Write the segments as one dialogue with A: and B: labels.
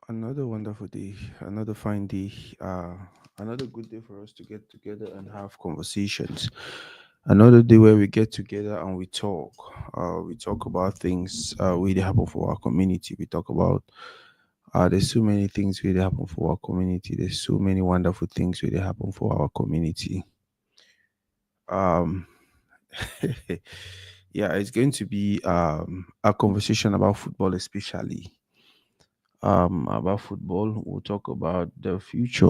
A: Another wonderful day, another fine day, another good day for us to get together and have conversations. Another day where we get together and we talk. We talk about things really happen for our community. We talk about there's so many things really happen for our community. There's so many wonderful things really happen for our community. Um, yeah, it's going to be a conversation about football, especially about football. We'll talk about the future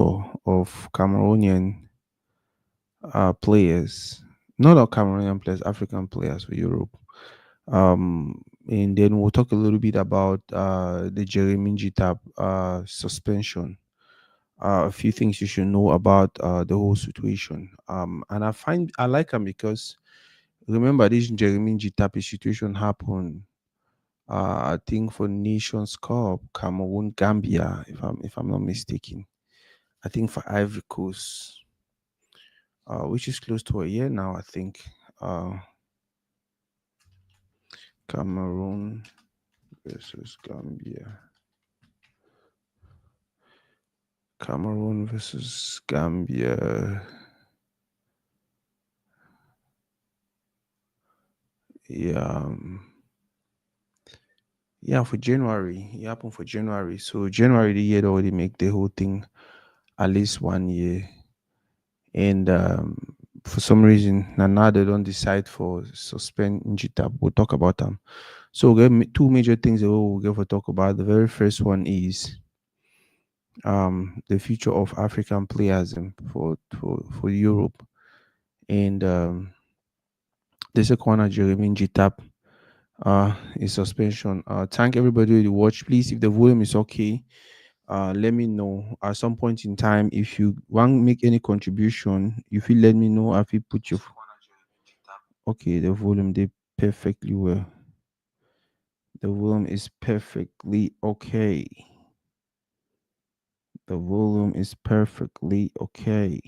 A: of Cameroonian players, not all Cameroonian players, African players for Europe. And then we'll talk a little bit about the Jeremy Jita suspension. A few things you should know about the whole situation. And I like him because remember this Jeremy Jita situation happened. I think for Nations Cup, Cameroon, Gambia, if I'm not mistaken. I think for Ivory Coast, which is close to a year now. I think Cameroon versus Gambia. Cameroon versus Gambia. Yeah, yeah, for January. It happened for January. So January the year they already make the whole thing at least 1 year. And for some reason, now they don't decide for suspend Njita. We'll talk about them. So we get two major things that we'll get for talk about. The very first one is the future of African players for Europe, and the second one, Jeremy Jitap, is suspension. Thank everybody who watch. Please, if the volume is okay, let me know at some point in time. If you want to make any contribution, if you let me know, if you put your okay, the volume did perfectly well. The volume is perfectly okay. The volume is perfectly okay.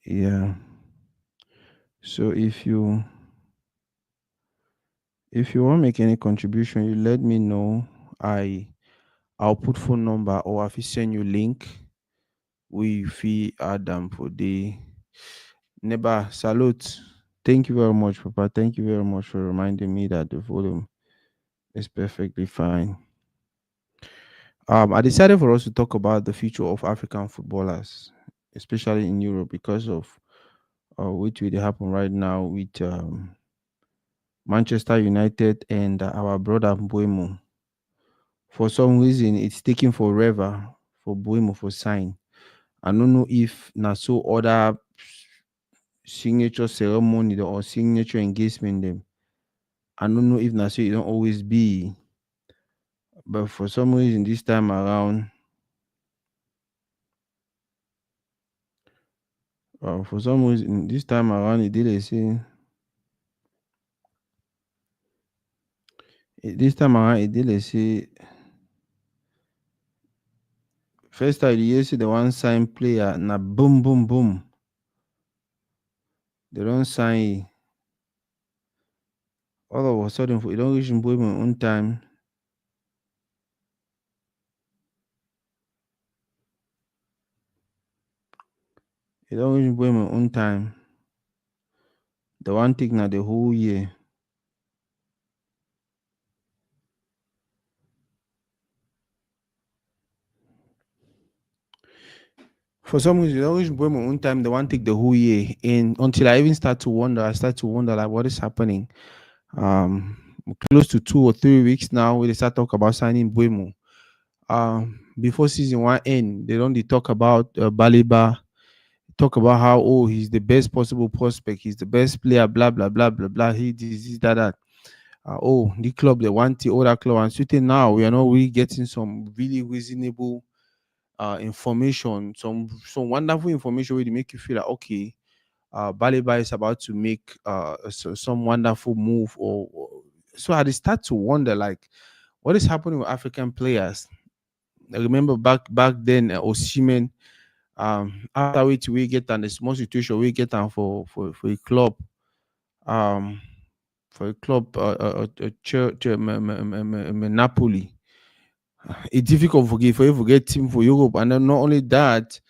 A: Yeah. So if you want to make any contribution, you let me know. I I'll put phone number or if you send you link, we fee Adam for the neighbor salute. Thank you very much, Papa. Thank you very much for reminding me that the volume is perfectly fine. I decided for us to talk about the future of African footballers, especially in Europe, because of what will happen right now with Manchester United and our brother Mbuemo. For some reason, it's taking forever for Buemo for sign. I don't know if na so other signature ceremony or signature engagement them. I don't know if na so it don't always be, but for some reason this time around, for some reason this time around, it did they say this time around it did they say first time you see the one sign player na boom boom boom. They don't sign all of a sudden for you don't reach Buemo on time. You don't reach Buemo on time. The one thing now the whole year. For some reason, they always boil my own time. They want to take the whole year, and until I even I start to wonder like what is happening. Close to 2 or 3 weeks now, where they start talk about signing Buemo. Before season one end, they don't dey talk about Baliba. Talk about how he's the best possible prospect, he's the best player, blah blah blah blah blah. He this that that. The club they want the other club, and sitting now we are not really getting some really reasonable information, some wonderful information where they make you feel like okay, Baliba is about to make some wonderful move, so I just start to wonder like what is happening with African players. I remember back then, Osimhen, after which we get on the small situation we get on for a club, um, for a club, Napoli. It's difficult for you to get team for Europe, and then not only that,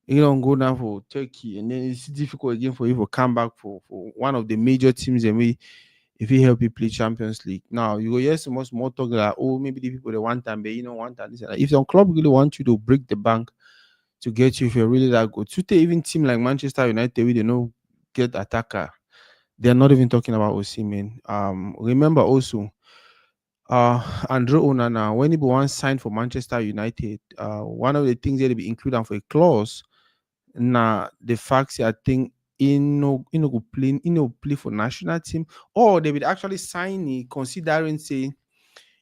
A: you don't go down for Turkey, and then it's difficult again for you to come back for one of the major teams, and we if you help you play Champions League. Now you go yes, much more talk like oh maybe the people they want time, but you know one time this and that. If some club really want you to break the bank to get you if you're really that good, to take even team like Manchester United, we they know get attacker. They're not even talking about Osimhen. Remember also Andre Onana, when he once signed for Manchester United, one of the things that they be included for a clause, now the fact I think in no play for national team, or they would actually sign it considering say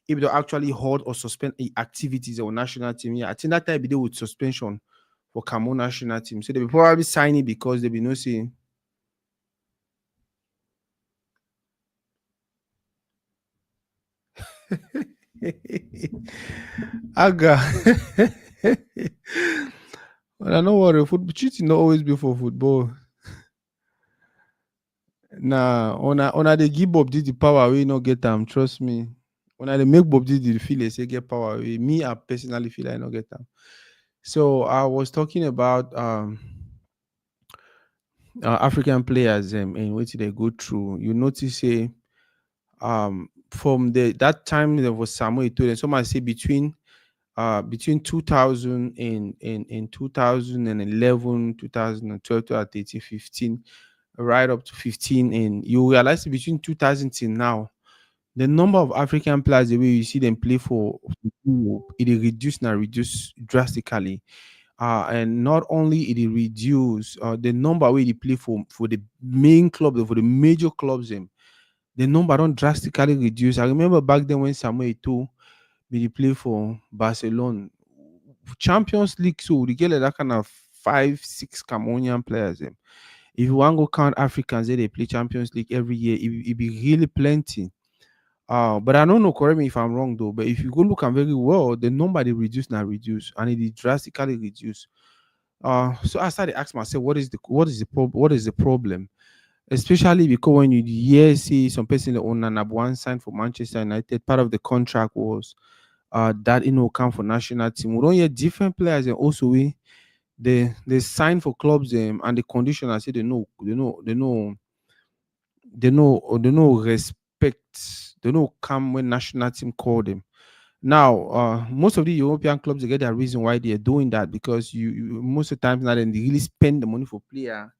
A: if they actually hold or suspend activities or national team. Yeah, I think that time be there with suspension for Cameroon national team. So they will probably sign it because they be no saying Aga. Well, I know what football cheating not always be for football. Nah, on a they give Bob Didi power, we no get them. Trust me. When I dey make Bob Didi feel they say get power, me I personally feel I no get them. So I was talking about African players and what they go through. You notice say from the that time there was Samuel Eto'o, and some might say between 2000 and 2011 2012 2013 15 right up to 15 and you realize between 2000 till now the number of African players the way you see them play for Europe, it is reduced now reduced drastically and not only it is reduced the number where they play for the main club for the major clubs the number don't drastically reduce. I remember back then when Samuel Eto'o be dey play for Barcelona. Champions League, so they get like that kind of 5, 6 Cameroonian players. If you want to go count Africans, they play Champions League every year. It be really plenty. But I don't know, correct me if I'm wrong though. But if you go look at very well, the number they reduce now reduce, and it is drastically reduced. So I started asking myself, what is the problem? Especially because when you hear see some person that own an one signed for Manchester United, part of the contract was that come for national team. We don't hear different players and also they sign for clubs and the condition I say they know respect they know come when national team call them. Now most of the European clubs they get their reason why they're doing that because you most of the times now then they really spend the money for player.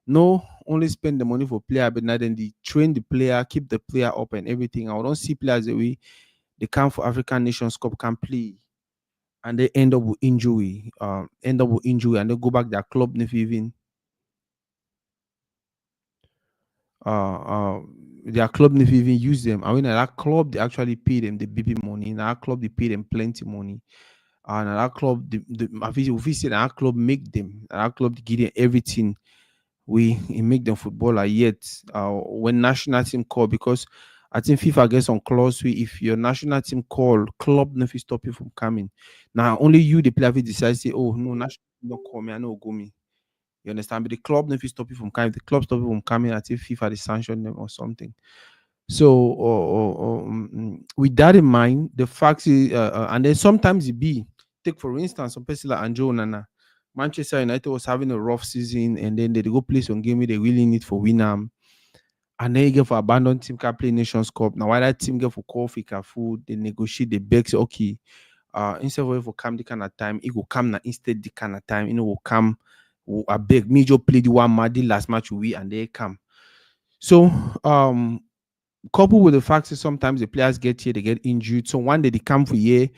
A: No, only spend the money for player, but now then they train the player, keep the player up and everything. I don't see players the way they come for African Nations Cup can play and they end up with injury, and they go back their club if even uh, uh their club if even use them. I mean, that club they actually pay them the BB money. In that club they pay them plenty money. And that club, if we say that club make them, that club give them everything. We make them footballer yet when national team call because I think FIFA gets on clause where if your national team call, club never stop you from coming. Now only you the player will decide say, oh no, national team don't call me, I know go me. You understand? But the club never stop you from coming. If the club stop you from coming, I think FIFA they sanction them or something. So with that in mind, the fact is, and then sometimes it be take for instance some person like Anjo Nana. Manchester United was having a rough season, and then they go play some game where they really need for Winam. And then you get for abandoned team can play Nations Cup. Now, why that team get for coffee, food, they negotiate the bets. Okay, instead of for come the kind of time, it will come now instead the kind of time, will come. I beg me just play the one the last match we and they come. So coupled with the fact that sometimes the players get here, they get injured. So one day they come for here,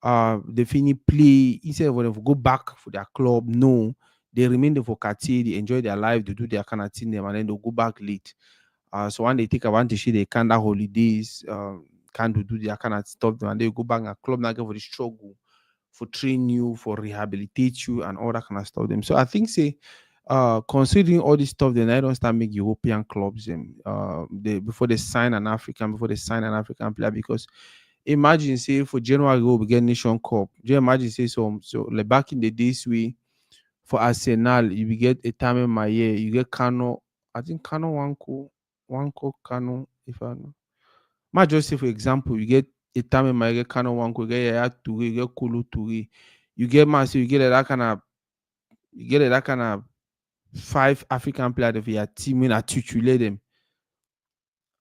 A: they finish play instead of them go back for their club. No, they remain there for Kati, they enjoy their life, they do their kind of thing, and then they'll go back late. So when they take advantage, they can't have holidays, can't do their kind of stuff, and they go back and club now for the struggle, for train you, for rehabilitate you, and all that kind of stuff. Them. So I think say considering all this stuff, then I don't start make European clubs before they sign an African player because imagine say for January we get Nation Cup. Do you imagine say so like back in the days we for Arsenal you will get a time in my year, you get Kano, I think Kano Wanko Kano if I know. Might just say for example, you get Itame might get Kano Wanko, get Yaya Toure, you get Kulu Toure. You get massive, you get that kind of you get that kind of five African players of your team when I titulate them.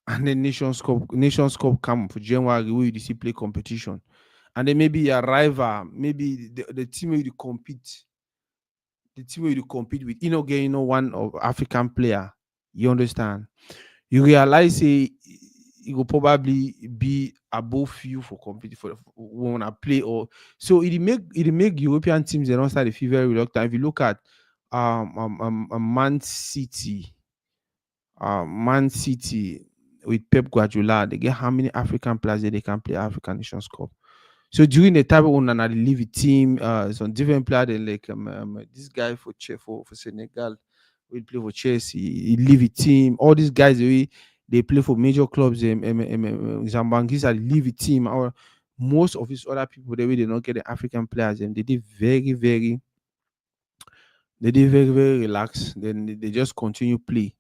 A: And then Nations Cup come for January where you see play competition. And then maybe your rival, maybe the team where you compete, the team where you compete with, get one of African player. You understand? You realize it will probably be above you for compete for when I play or so it make European teams they don't start to feel very reluctant. If you look at Man City with Pep Guardiola, they get how many African players that they can play African Nations Cup. So during the time when I leave a team, some different player they like this guy for Senegal, we play for Chelsea, he leave a team. All these guys they play for major clubs. Zambangisa leave a team. Or most of these other people they really not get the African players, and they did very very relaxed. Then they just continue play.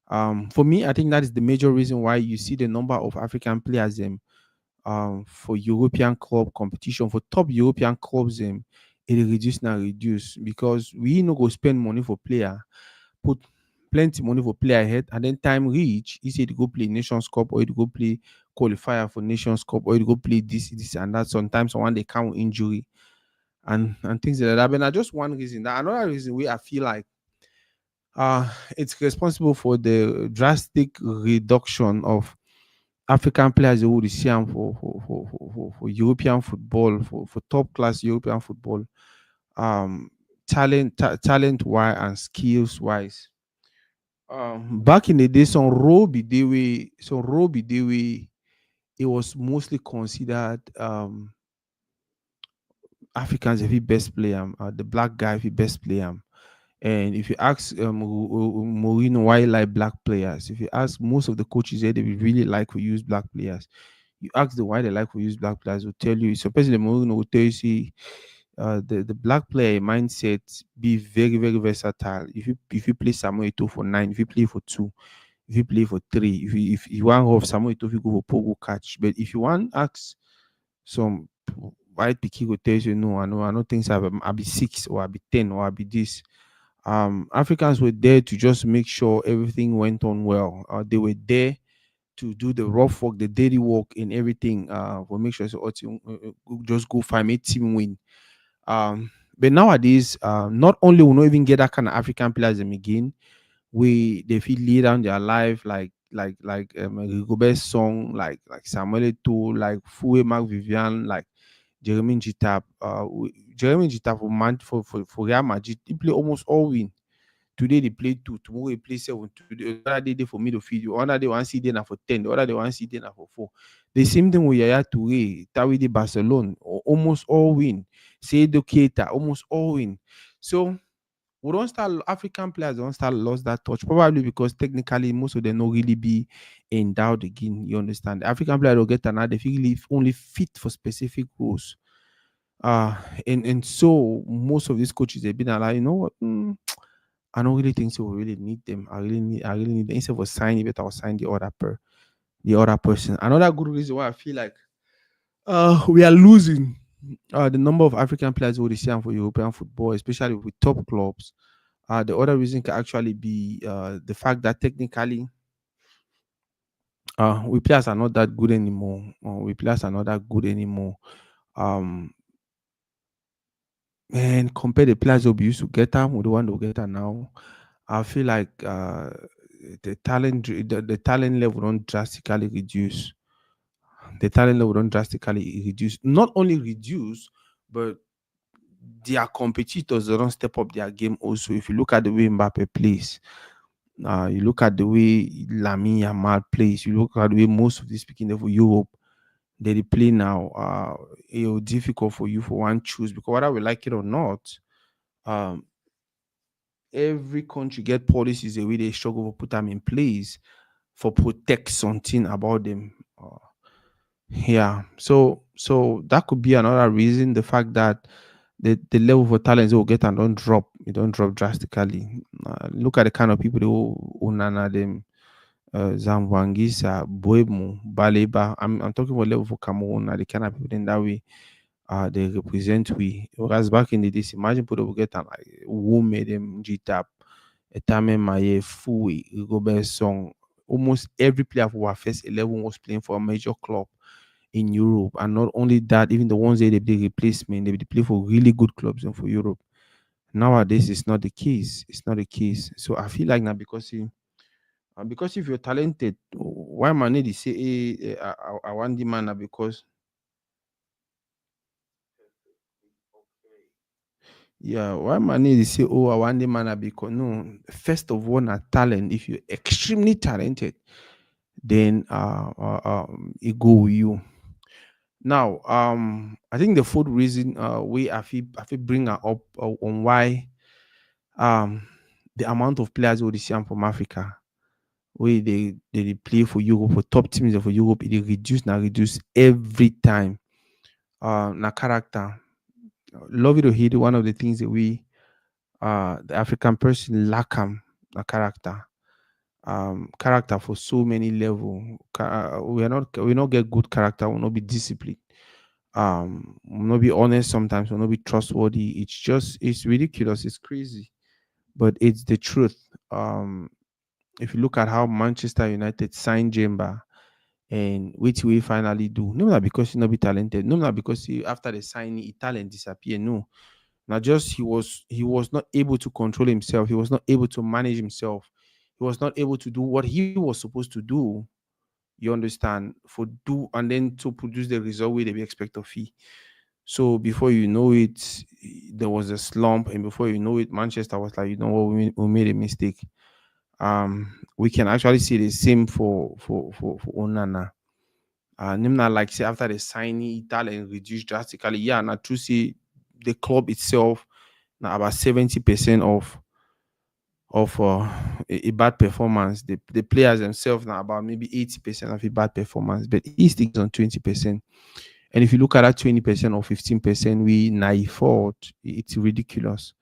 A: For me, I think that is the major reason why you see the number of African players for European club competition for top European clubs it reduce because we no go spend money for player, put plenty money for player ahead, and then time reach, he said go play Nations Cup or you go play qualifier for Nations Cup or you go play this and that. Sometimes one they count injury and things like that. But not just one reason. That another reason we I feel like it's responsible for the drastic reduction of African players who would see for European football, for top class European football, um, talent wise and skills wise. Back in the day, some Roby Dewe, it was mostly considered Africans if he best player, the black guy if he best player. And if you ask Mourinho why he like black players, if you ask most of the coaches there, they will really like to use black players. You ask them why they like to use black players, will tell you. So President Mourinho will tell you, see, the black player mindset be very very versatile. If you play Samuel Eto'o for 9, if you play for 2, if you play for 3, if you want off Samuel Eto'o, if you go for Pogo catch. But if you want ask some white picky will tell you no, I don't think so. I'll be 6 or I'll be 10 or I'll be this. Africans were there to just make sure everything went on well. They were there to do the rough work, the dirty work, and everything. For make sure so just go find a team win. But nowadays, not only we not even get that kind of African players them again, we they feel lead down their life Rigobert's song, like Samuel Eto'o, like Foué Mark Vivian, like Jeremy Jita. Jeremy Jita for Real Madrid, he play almost all win. Today they play 2, tomorrow they play 7. Today, the other day they for me to feed you. Other day one CD na for 10, the other day one CD na for 4. The same thing with Yaya Toure, Tawi de Barcelona, almost all win. Seido Keita, almost all win. So we don't start African players don't start lost that touch, probably because technically most of them don't really be endowed again. You understand? The African player will get another they feel only fit for specific roles. Uh and so most of these coaches they've been like, you know what? I don't really think so. We really need them. I really need them. Instead of signing it, I'll sign the other person. Another good reason why I feel like we are losing the number of African players who they see for European football, especially with top clubs. The other reason can actually be the fact that technically we players are not that good anymore. We players are not that good anymore. Um, and compare the players that we used to get them with the one we get them now. I feel like the talent level don't drastically reduce. The talent level don't drastically reduce. Not only reduce, but their competitors they don't step up their game also. If you look at the way Mbappe plays, you look at the way Lamine Yamal plays, you look at the way most of these speaking level Europe they play now, it's difficult for you for one choose because whether we like it or not, um, every country get policies the way they struggle to put them in place for protect something about them. Yeah, so that could be another reason. The fact that the level of talents they will get and don't drop, it don't drop drastically. Look at the kind of people they will Onana them. Zamboangisa, Boemu, Baleba. I'm talking about level for Cameroon. Now the kind of people in that way they represent we. Whereas back in the days, imagine people will get like who made them G-Tap, Etame Maye, Fui, Rigobert Song. Almost every player for our first 11 was playing for a major club in Europe. And not only that, even the ones that they play replacement, they play for really good clubs and for Europe. Nowadays, it's not the case. It's not the case. So I feel like now because if you're talented, why man need to say, I want the man now because yeah, why man need to say, oh, I want the man now because no, first of all, not talent. If you're extremely talented, then it go with you. Now, I think the fourth reason I feel bring her up on why um the amount of players we dey see am from Africa wey dey play for Europe for top teams for Europe, it dey reduce every time. Na character. Love it or hate it, one of the things that we the African person lack na character. Character for so many level. We not get good character, we not be disciplined. We not be honest sometimes, we not be trustworthy. It's ridiculous, it's crazy. But it's the truth. If you look at how Manchester United signed Jemba and which we finally do, no, not because he not be talented, no, not because after the signing, his talent disappear. No, not just he was not able to control himself, he was not able to manage himself, he was not able to do what he was supposed to do. You understand? For do and then to produce the result where they expect of he. So before you know it, there was a slump, and before you know it, Manchester was like, you know what, we made a mistake. We can actually see the same for Onana. Nimna like say after the signing, talent reduced drastically. Yeah, now to see the club itself now about 70% of a bad performance. The players themselves now about maybe 80% of a bad performance, but he sticks on 20%. And if you look at that 20% or 15%, we naive fault, it's ridiculous.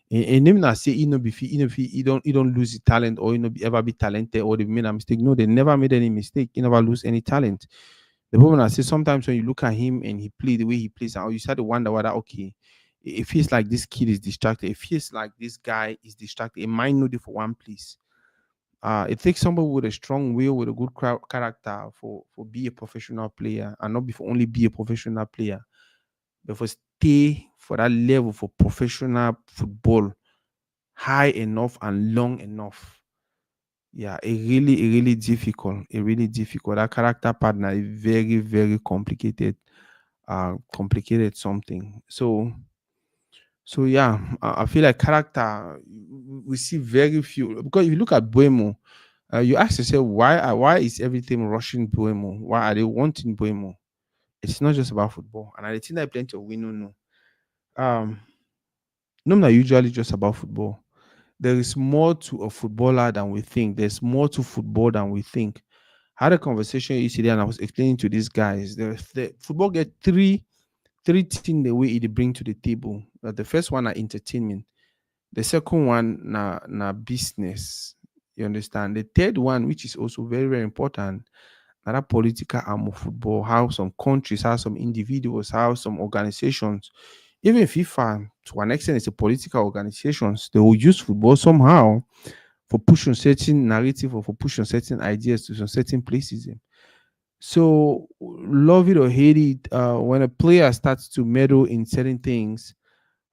A: And him not say he don't lose his talent or be ever be talented or they made a mistake. No, they never made any mistake. He never lose any talent. The problem I say sometimes when you look at him and he play the way he plays, and you start to wonder whether okay, it feels like this kid is distracted. It feels like this guy is distracted. It might not be for one place. It takes somebody with a strong will, with a good character for be a professional player, and not be for only be a professional player, but for stay for that level for professional football high enough and long enough. Yeah, it really difficult. It really difficult. That character partner is very, very complicated. Complicated something. So yeah, I feel like character we see very few because if you look at Buemo, you ask yourself why is everything rushing Buemo? Why are they wanting Buemo? It's not just about football, and I think that plenty of we don't know. Um, not usually just about football. There is more to a footballer than we think. There's more to football than we think. I had a conversation yesterday, and I was explaining to these guys the football get three things the way it bring to the table. The first one are entertainment. The second one na business. You understand? The third one, which is also very very important, another political arm of football. How some countries, how some individuals, how some organizations, even FIFA to an extent, it's a political organizations. They will use football somehow for pushing certain narrative or for pushing certain ideas to some certain places. So love it or hate it, when a player starts to meddle in certain things,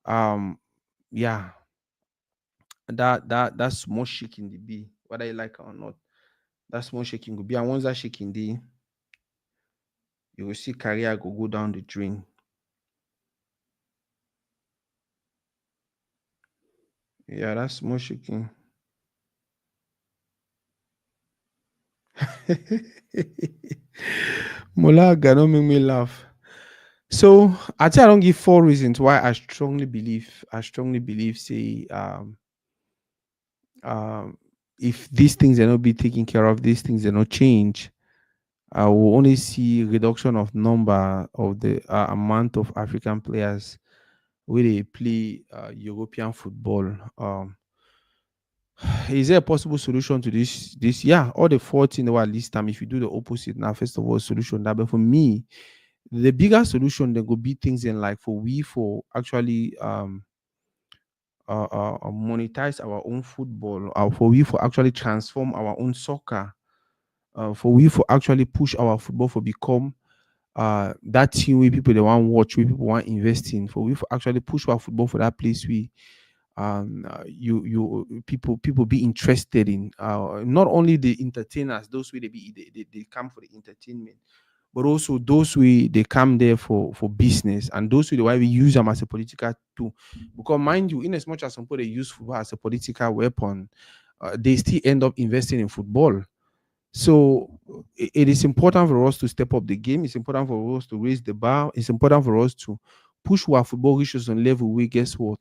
A: um, yeah, that small shaking the be, whether you like it or not. That small shaking could be, and once that shaking the, you will see career go down the drain. Yeah, that's small shaking. Molaga don't make me laugh. So I think I don't give four reasons why I strongly believe say um if these things are not be taken care of, these things are not change, I will only see reduction of number of the amount of African players where they play European football. Is there a possible solution to this? Yeah, all the 14 at least time. If you do the opposite now, first of all, solution that. But for me, the bigger solution there could be things in like for actually monetize our own football, for we for actually transform our own soccer, for we for actually push our football for become that team where people they want watch, where people want invest in, for we for actually push our football for that place we you people be interested in, not only the entertainers, those way they come for the entertainment, but also those way they come there for business, and those way why we use them as a political tool. Because mind you, in as much as some people they use football as a political weapon, they still end up investing in football. So it is important for us to step up the game. It's important for us to raise the bar. It's important for us to push our football reaches on level where guess what,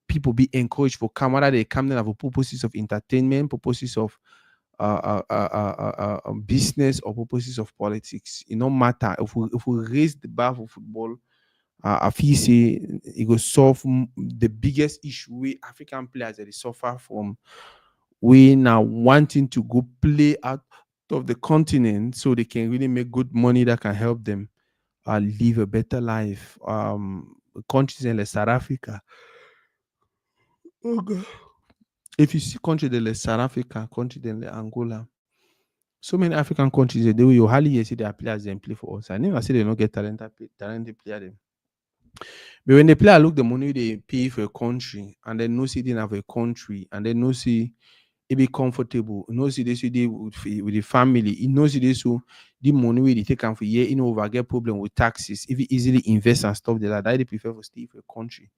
A: people be encouraged for come, whether they come there for purposes of entertainment, purposes of business, or purposes of politics. It no matter if we raise the bar for football, I feel say it will solve the biggest issue we African players that they suffer from. We now wanting to go play out of the continent so they can really make good money that can help them live a better life. Countries in like South Africa. Oh God. If you see country like South Africa, country like Angola, so many African countries they do you hardly hear see their players them play for us. I never say they don't get talented player them. But when the player look the money they pay for a country and then no see they have a country and then no see it be comfortable, no see this with with the family, it knows this so the money we they take am for year, over get problem with taxes. If you easily invest and stuff like that, they prefer to stay for a country.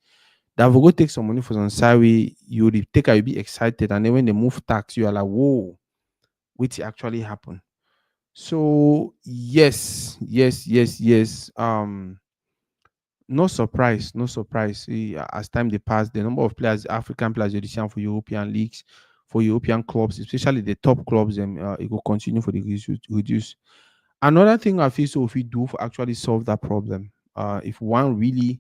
A: That will go take some money for some salary, you will take you'll be excited, and then when they move tax, you are like, whoa, which actually happened. So yes, yes, yes, yes. No surprise, no surprise. As time they pass, the number of players, African players, you see for European leagues, for European clubs, especially the top clubs, and it will continue for the reduce. Another thing I feel so if we do for actually solve that problem, if one really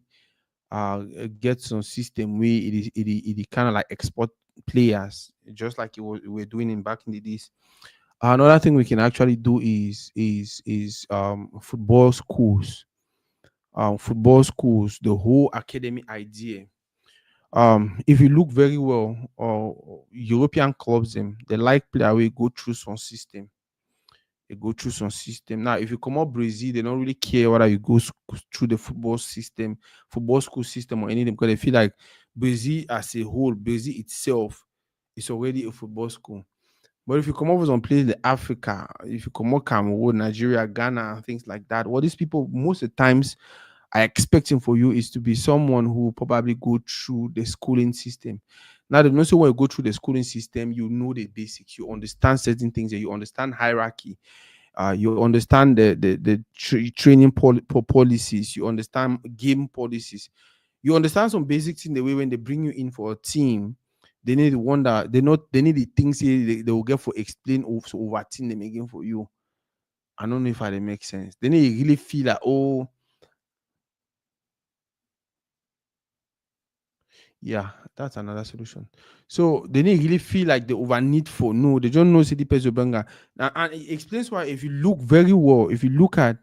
A: get some system where it is kind of like export players, just like we were doing in back in the days. Another thing we can actually do is football schools, the whole academy idea. If you look very well, European clubs them they like player will go through some system. They go through some system. Now, if you come up Brazil, they don't really care whether you go through the football system, football school system, or anything, because they feel like Brazil as a whole, Brazil itself is already a football school. But if you come over some place like Africa, if you come up Cameroon, Nigeria, Ghana, and things like that, what these people most of the times are expecting for you is to be someone who probably go through the schooling system. Now, the most when you go through the schooling system, you know the basics, you understand certain things, and you understand hierarchy, you understand the training policies, you understand game policies, you understand some basics in the way when they bring you in for a team, they need the one that they need the things they will get for explain over team them again for you. I don't know if I they make sense. They need to really feel like, oh yeah, that's another solution. So they need really feel like they over need for no, they don't know city peso banger. And it explains why if you look very well, if you look at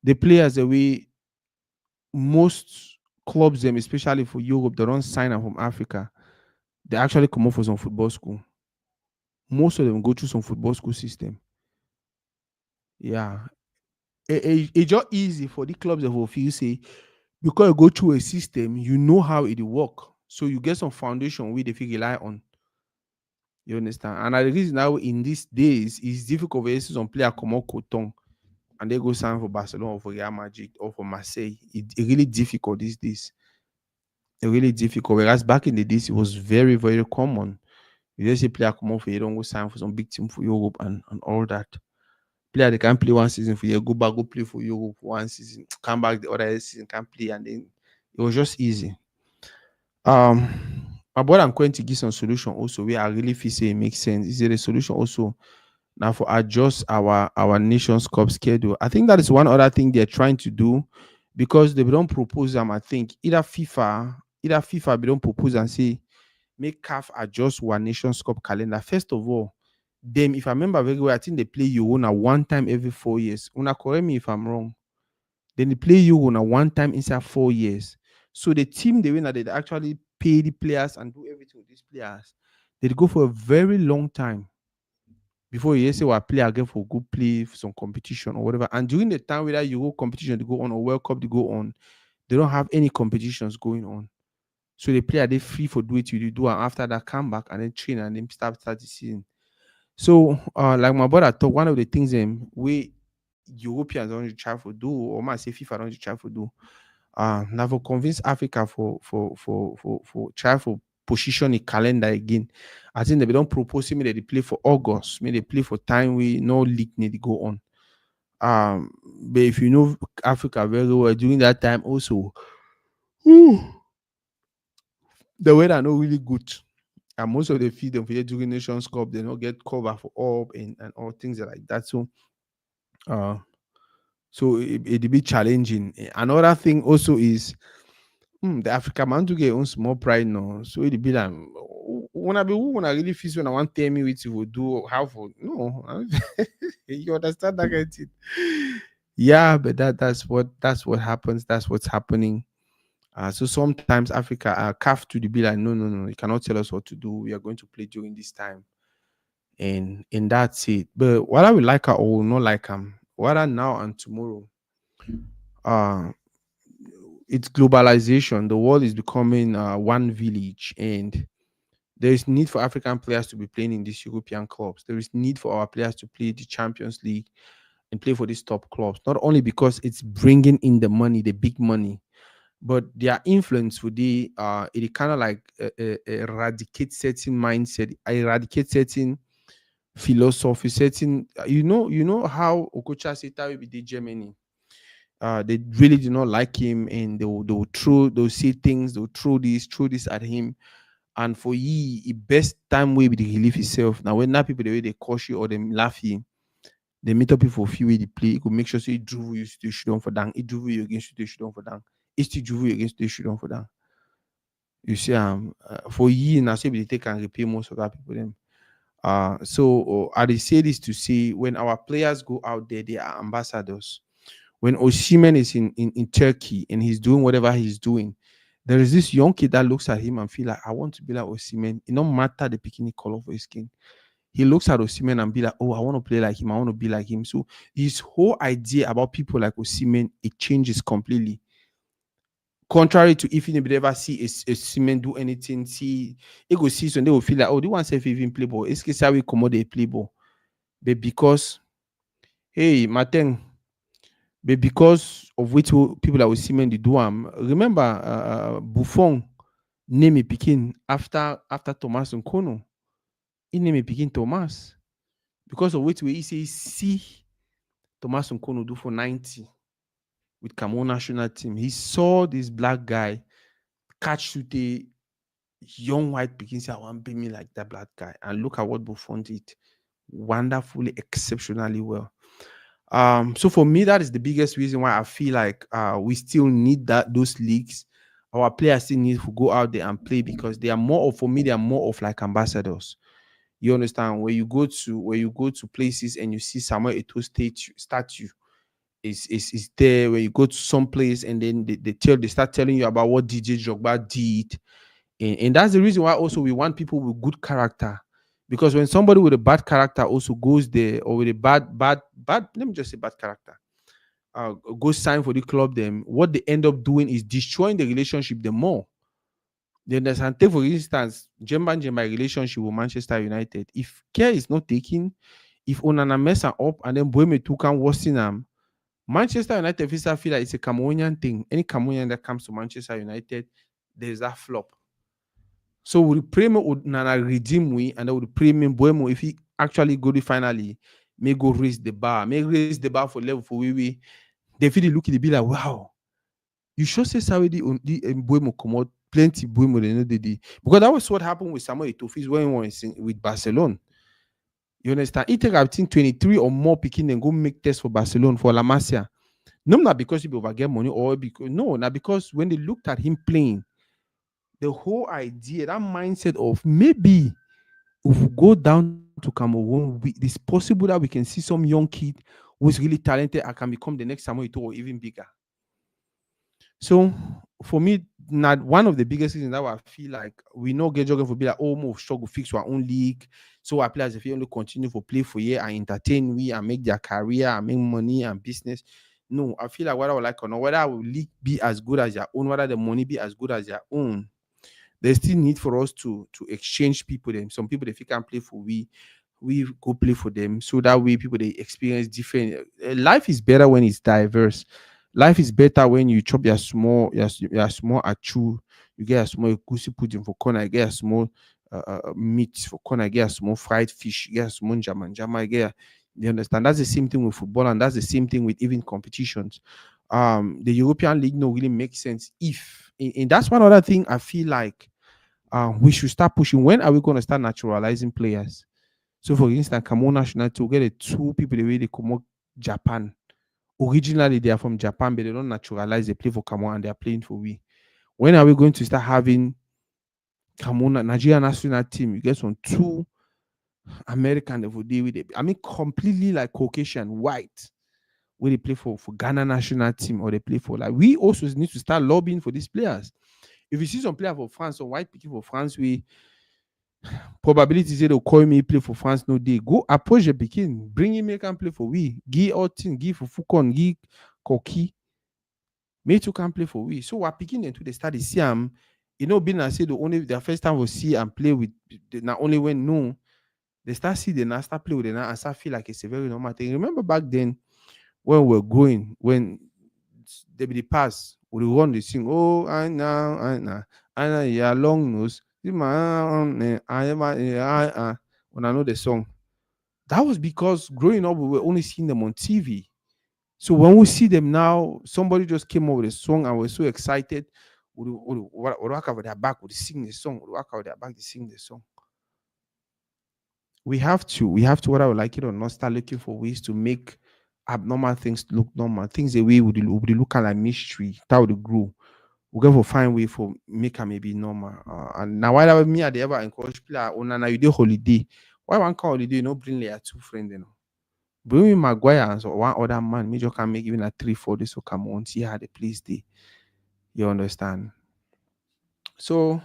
A: the players the way most clubs them, especially for Europe, they don't sign up from Africa. They actually come up for some football school. Most of them go through some football school system. Yeah. It's just easy for the clubs that will feel say because you go through a system, you know how it work. So you get some foundation where they feel rely on. You understand? And the reason now in these days it's difficult for some player come out Coton and they go sign for Barcelona or for Real Madrid or for Marseille. It really difficult these days. It really difficult. Whereas back in the days it was very, very common. You just see player come out for you don't go sign for some big team for Europe and all that. Player they can play one season for you, go back, go play for Europe for one season, come back the other season, can play, and then it was just easy. Um, but I'm going to give some solution also where I really feel say it makes sense. Is there a solution also now for adjust our nation's cup schedule? I think that is one other thing they're trying to do because they don't propose them. I think either FIFA they don't propose and say make CAF adjust one Nations Cup calendar. First of all, them, if I remember very well, I think they play you on a one time every 4 years. Una correct me if I'm wrong. Then they play you on a one time inside 4 years. So the team they win that they actually pay the players and do everything with these players. They go for a very long time before you say what play again for good play for some competition or whatever. And during the time whether you go competition to go on or World Cup to go on, they don't have any competitions going on. So the player they free for do it you do and after that come back and then train and then start the season. So like my brother talk, one of the things we Europeans don't try to do, or might say FIFA don't try to do, now for convince Africa for try for position a calendar again. I think they don't propose me that they play for August, maybe they play for time we no league need to go on. But if you know Africa very well during that time also, whew, the weather not really good. And most of the feed them for the during Nations Cup, they don't get cover for up and all things like that. Uh so it be challenging. Another thing also is the Africa man to get own small pride now. So it be like when I really feel when I want tell me what you will do how for no you understand that kind of thing. Yeah, but that's what happens. That's what's happening. So sometimes Africa are CAF to the be like, no, you cannot tell us what to do. We are going to play during this time, and that's it. But what I will like her or will not like them, whether now and tomorrow, uh, it's globalization. The world is becoming one village, and there is need for African players to be playing in these European clubs. There is need for our players to play the Champions League and play for these top clubs. Not only because it's bringing in the money, the big money, but their influence would be it kind of like eradicate certain mindset, eradicate certain philosophy, certain you know how Okocha Seta will be the Germany. They really do not like him, and they'll say things, they'll throw this at him. And for ye, the best time way with the relief itself. Now when now people the way they curse you or them laugh you, they meet up people for few way they play. It could make sure so it drew you to shoot on for down. It drew you against you to shoot on for down. It's to drew you against you to shoot on for down. You see, for ye now say they take and repay most of that people them. So I dey say this to say when our players go out there, they are ambassadors. When Osimhen is in Turkey and he's doing whatever he's doing, there is this young kid that looks at him and feel like I want to be like Osimhen. It don't matter the bikini color for his skin. He looks at Osimhen and be like, oh, I want to play like him. I want to be like him. So his whole idea about people like Osimhen, it changes completely. Contrary to if you never see a Osimhen do anything, see it go see so they will feel like, oh, they want to even play ball. It's how we come they play ball. But because hey, Martin, but because of which people that will see men they do remember Buffon name a Pekin after Thomas Nkono. He name a Pekin Thomas. Because of which way he say see Thomas Nkono do for 90 with Cameroon national team. He saw this black guy catch to the young white Pekin say I want to be me like that black guy. And look at what Buffon did. Wonderfully, exceptionally well. So for me, that is the biggest reason why I feel like we still need those leagues. Our players still need to go out there and play because they are more of for me, they are more of like ambassadors. You understand? Where you go to places and you see Samuel Eto'o statue is there, where you go to some place and then they start telling you about what DJ Drogba did. And that's the reason why also we want people with good character. Because when somebody with a bad character also goes there, or with a bad, let me just say bad character, goes sign for the club, then what they end up doing is destroying the relationship the more. Then there's take for instance, Jemba Jemba relationship with Manchester United. If care is not taken, if Onana mess up and then Boehme too can worsen them, Manchester United feel like it's a Cameroonian thing. Any Cameroonian that comes to Manchester United, there's that flop. So we pray me would Nana redeem we, and I would pray me Boemo if he actually go to finally may go raise the bar, may raise the bar for level for we. They feel look at be like, wow, you sure say Saudi on the Boemo come out plenty Boemo they know they did. Because that was what happened with Samuel Eto'o when he was with Barcelona. You understand? He take I think 23 or more picking and go make tests for Barcelona for La Masia. Not because he over get money or because no, not because when they looked at him playing, The whole idea, that mindset of maybe if we go down to Cameroon, it's possible that we can see some young kid who's really talented and can become the next Samuel Eto'o or even bigger. So for me, not one of the biggest reasons that I feel like we know get jogging for be like, oh, more struggle fix our own league. So our players if you only continue for play for year and entertain we and make their career and make money and business. No, I feel like whether I would like or not, whether our league be as good as their own, whether the money be as good as their own, there's still need for us to exchange people. Them some people if you can play for we go play for them so that way people they experience different life is better when it's diverse. Life is better when you chop your small achu, you get a small goosey pudding for corner, you get a small meat for corner, you get a small fried fish, you get a small jama, you get you understand. That's the same thing with football, and that's the same thing with even competitions. The European League no really makes sense if and that's one other thing I feel like we should start pushing. When are we going to start naturalizing players? So, for instance, Cameroon national to get the two people the way they come out Japan. Originally, they are from Japan, but they don't naturalize. They play for Cameroon and they are playing for we. When are we going to start having Cameroon Nigeria national team? You get some two American that will deal with it. I mean, completely like Caucasian, white, where they play for Ghana national team or they play for like we also need to start lobbying for these players. If you see some player for France, some white people for France, we probability say they'll call me play for France no day. Go approach the Pekin, bring him make and play for we. Give Altin, give for Fukon, give Koki. Make you can play for we. So we're picking them to the start see him. You know, being I say the only their first time will see and play with not only when no, they start see the now start play with the now and start feel like it's a very normal thing. Remember back then when we were growing, when they be the pass, we run the sing, oh, I know, yeah, long nose. When I know the song, that was because growing up we were only seeing them on TV. So when we see them now, somebody just came up with a song and we're so excited. We walk over their back, we sing the song. We walk over their back, they sing the song. We have to, whether we like it or not, start looking for ways to make abnormal things look normal. Things the way would look like mystery, that would grow. We go for find way for make her maybe normal. And now why me I dey ever encourage people oh na you do holiday. Why one call holiday, you know, bring like two friends, you know. Bring me Maguire and so one other man, major can make even a 3 4 days so come on, see how the place day. You understand? So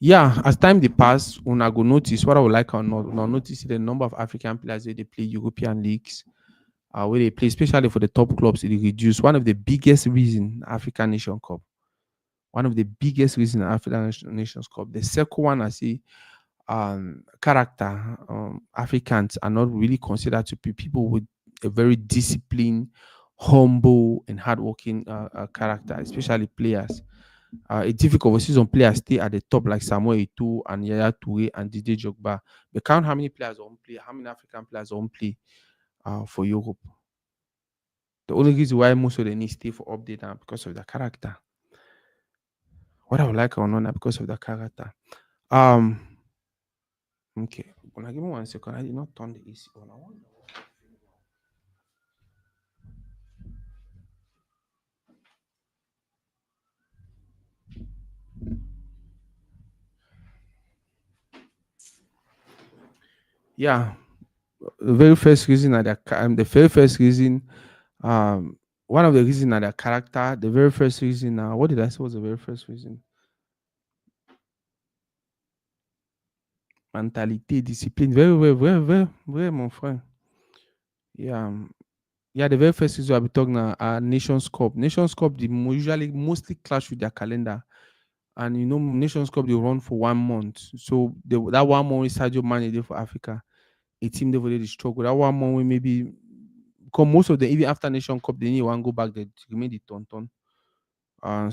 A: yeah, as time they pass, una go notice what I would like or not. Una notice the number of African players where they play European leagues, where they play, especially for the top clubs, it reduce. One of the biggest reason African Nation Cup. One of the biggest reason African Nations Cup. The second one I see character. Africans are not really considered to be people with a very disciplined, humble, and hardworking character, especially players. It's difficult to see some players stay at the top like Samuel Eto'o and Yaya Toure and DJ Jogba. But count how many players on play, how many African players on play for Europe. The only reason why most of them need stay for update are because of their character. What I would like or not because of their character. Um, okay. When I give me 1 second, I did not turn the AC on. I wonder. Yeah, the very first reason that the very first reason, um, one of the reasons that their character, the very first reason. What did I say was the very first reason? Mentality, discipline. Very, very, very, very, very, mon frère. Yeah, yeah. The very first reason I'll be talking Nations Cup. Nations Cup, they usually mostly clash with their calendar. And you know, Nations Cup they run for 1 month. So that 1 month is Sadio Mane there for Africa. A team they already struggle. That 1 month we maybe because most of them even after Nation Cup they need one go back there to remain the ton.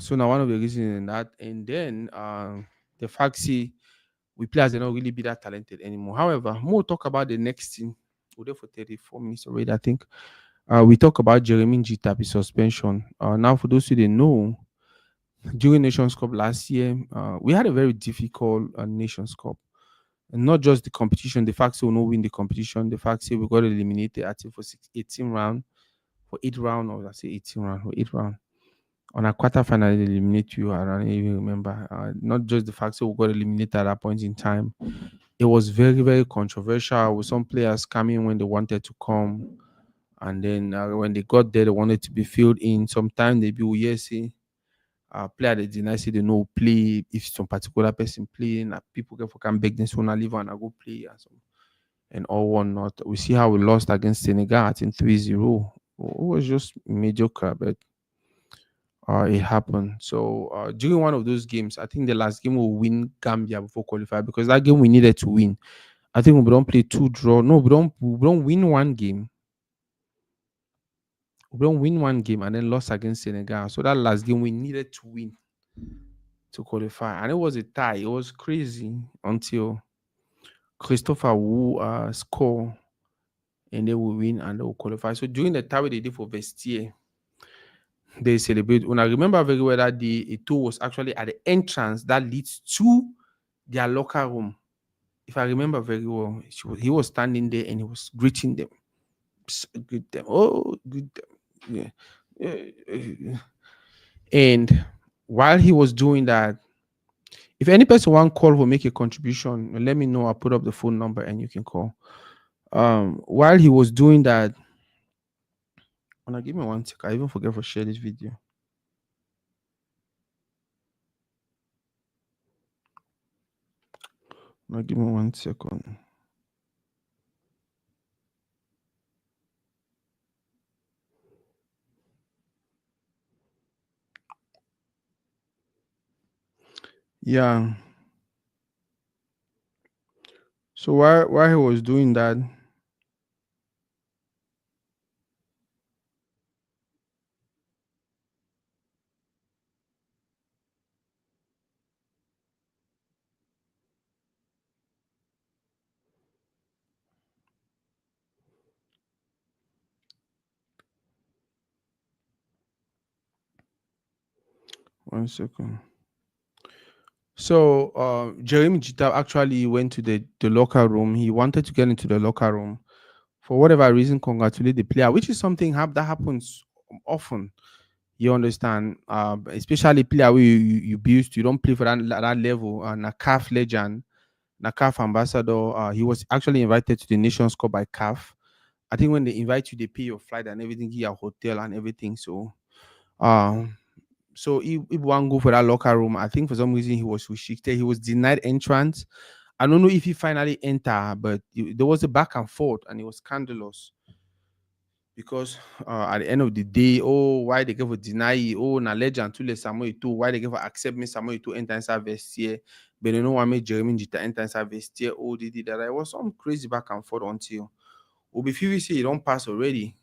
A: So now one of the reasons in that, and then the fact see we players are not really be that talented anymore. However, more talk about the next thing. We're there for 34 minutes already, I think. We talk about Jeremy Jitapi suspension. Now, for those who didn't know, during Nations Cup last year, we had a very difficult Nations Cup. And not just the competition, the fact that we no win the competition, the fact that we got eliminated, I think, for 18 round, for 8 round, or I say 18 round, for 8 round. On a quarter final, they eliminate you. I don't even remember. Not just the fact that we got eliminated at that point in time. It was very, very controversial with some players coming when they wanted to come. And then when they got there, they wanted to be filled in. Sometimes they be, yes, see, player they deny say they know play. If some particular person playing, people can come beg them, so now leave and I go play and all whatnot. We see how we lost against Senegal, I think 3-0. It was just mediocre, but it happened. So during one of those games, I think the last game we win Gambia before qualify because that game we needed to win. I think we don't play two draw. No, we don't win one game. We don't win one game and then lost against Senegal. So that last game we needed to win to qualify. And it was a tie. It was crazy until Christopher Wu score and they will win and they will qualify. So during the tie they did for Vestiaire, they celebrate. When I remember very well that the tour was actually at the entrance that leads to their locker room. If I remember very well, he was standing there and he was greeting them. Greet them. Oh, greet them. Yeah. And while he was doing that, if any person want call will make a contribution, let me know. I'll put up the phone number and you can call. While he was doing that, give me 1 second. I even forget to share this video. Give me 1 second. Yeah. So while he was doing that, 1 second. So Jeremy Jita actually went to the locker room. He wanted to get into the locker room for whatever reason, congratulate the player, which is something that happens often. You understand? Especially player where you build, you don't play for that level. And a CAF legend, a CAF ambassador, he was actually invited to the Nations Cup by CAF. I think when they invite you, they pay your flight and everything, give your hotel and everything. Um, so if one go for that locker room, I think for some reason he was restricted. He was denied entrance. I don't know if he finally entered, but there was a back and forth, and it was scandalous because at the end of the day, oh, why they give a deny it? Oh, na legend to let Samuel to why they give accept me Samuel to enter inside vestiaire, but you know what made Jeremy Jita enter inside vestiaire. Oh, they did that. It was some crazy back and forth until we feel we say it don't pass already.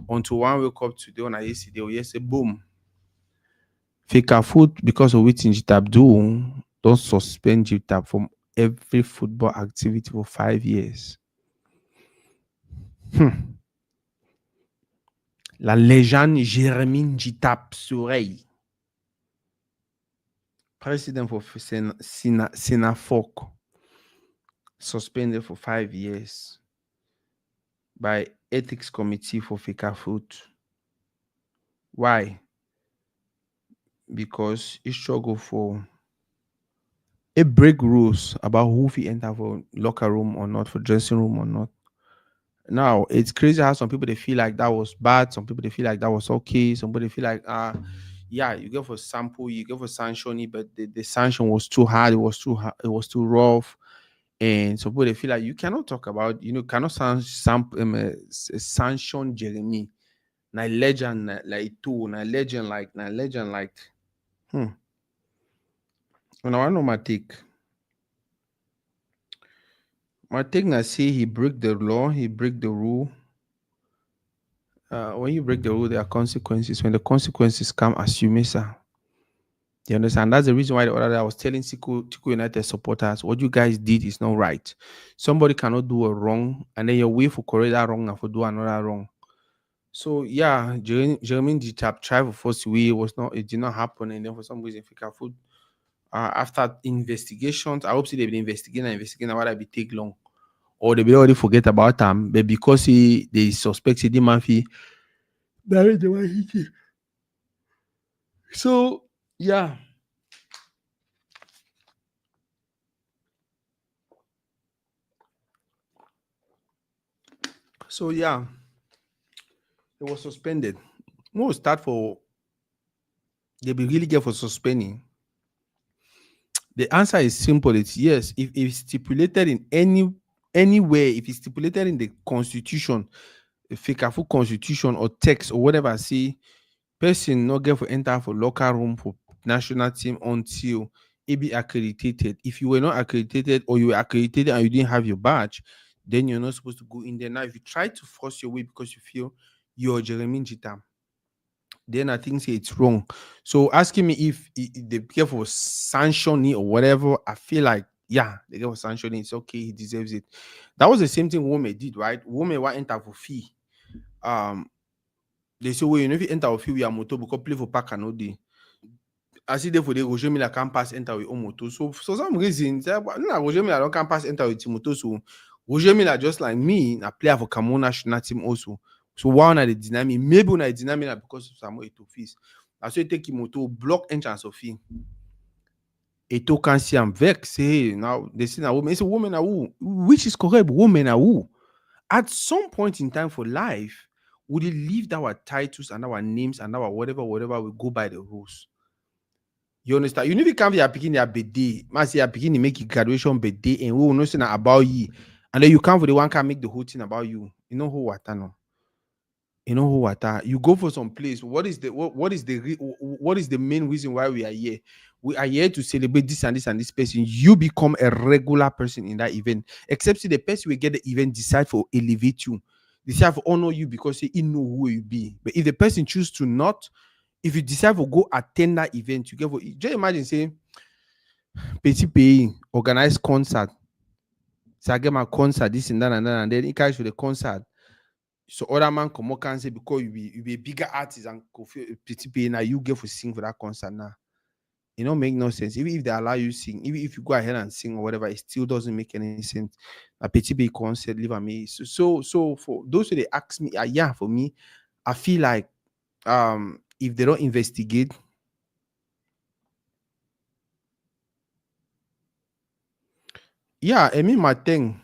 A: Until one wake up today on a yesterday, or yesterday, boom. Fika food because of which Jita do don't suspend Jita from every football activity for 5 years. La légende Jérémy Jitap Soreille, president for Sinafolk, suspended for 5 years by ethics committee for Fika Food. Why? Because he struggle for a break rules about who he enter for locker room or not, for dressing room or not. Now it's crazy how some people they feel like that was bad, some people they feel like that was okay, somebody feel like yeah, you go for sample, you go for sanction, but the sanction was too hard, it was too rough. And some people they feel like you cannot talk about, cannot sanction Jeremy. Na legend like two, na legend like And I know my take. My take na say he break the law, he break the rule. When you break the rule, there are consequences. When the consequences come, assume it, sir. You understand? That's the reason why the other day I was telling Tico United supporters, what you guys did is not right. Somebody cannot do a wrong, and then your way for correct that wrong and for do another wrong. So yeah, Jeremy Jitap tried for first way, it did not happen, and then for some reason, Fika Food, after investigations, I hope they've been investigating why that be take long, or they already forget about them, but because they suspect the man fee, that is the way he did. So yeah. So yeah, it was suspended. More start for they be really get for suspending. The answer is simple. It's yes. If it's stipulated in anywhere, if it's stipulated in the constitution, a full constitution or text or whatever, see person not get for enter for locker room for national team until it be accredited. If you were not accredited or you were accredited and you didn't have your badge, then you're not supposed to go in there. Now, if you try to force your way because you feel you're Jeremy Jita, then I think say it's wrong. So asking me if they care for sanctioning or whatever, I feel like yeah, they get for sanctioning. It's okay, he deserves it. That was the same thing Wome did, right? Wome wa enter for fee. Um, they say, well, you know, if you enter for fee, we are motor because play for park and all day. I see there for the Roger Miller campus enter with own motor. So for some reason, say, "But no, Roger Miller don't campus enter with him motor. So Roger Miller just like me, a player for Cameroon national team also. So why not they deny me? Maybe when I deny me because of Samuel Eto'o fees. I say take him motor, block entrance of him. Eto'o can see I'm vex. Say hey, now they say a woman. It's a woman a who, which is correct. Woman a who. At some point in time for life, would it leave our titles and our names and our whatever we go by the rules? You understand? You know, if you come here picking your birthday, man, say you're picking to make your graduation birthday, and we will know something about you, and then you come for the one can make the whole thing about you. You know who what I know. You know who what I, you go for some place. What is the what is the main reason why we are here? We are here to celebrate this and this and this person. You become a regular person in that event, except see the person will get the event decide for elevate you, decide for honor you because he know who you be. But if the person choose to not, if you decide to go attend that event, you get for just imagine saying petit paying, organize concert. So I get my concert, this and that, and then it carries for the concert. So other man come up and say because you be a bigger artist and go feel petit paying now you get for sing for that concert now. It don't make no sense. Even if they allow you sing, even if you go ahead and sing or whatever, it still doesn't make any sense. A petit pay concert, leave at me. So for those who they ask me, yeah, for me, I feel like if they don't investigate, yeah, I mean my thing.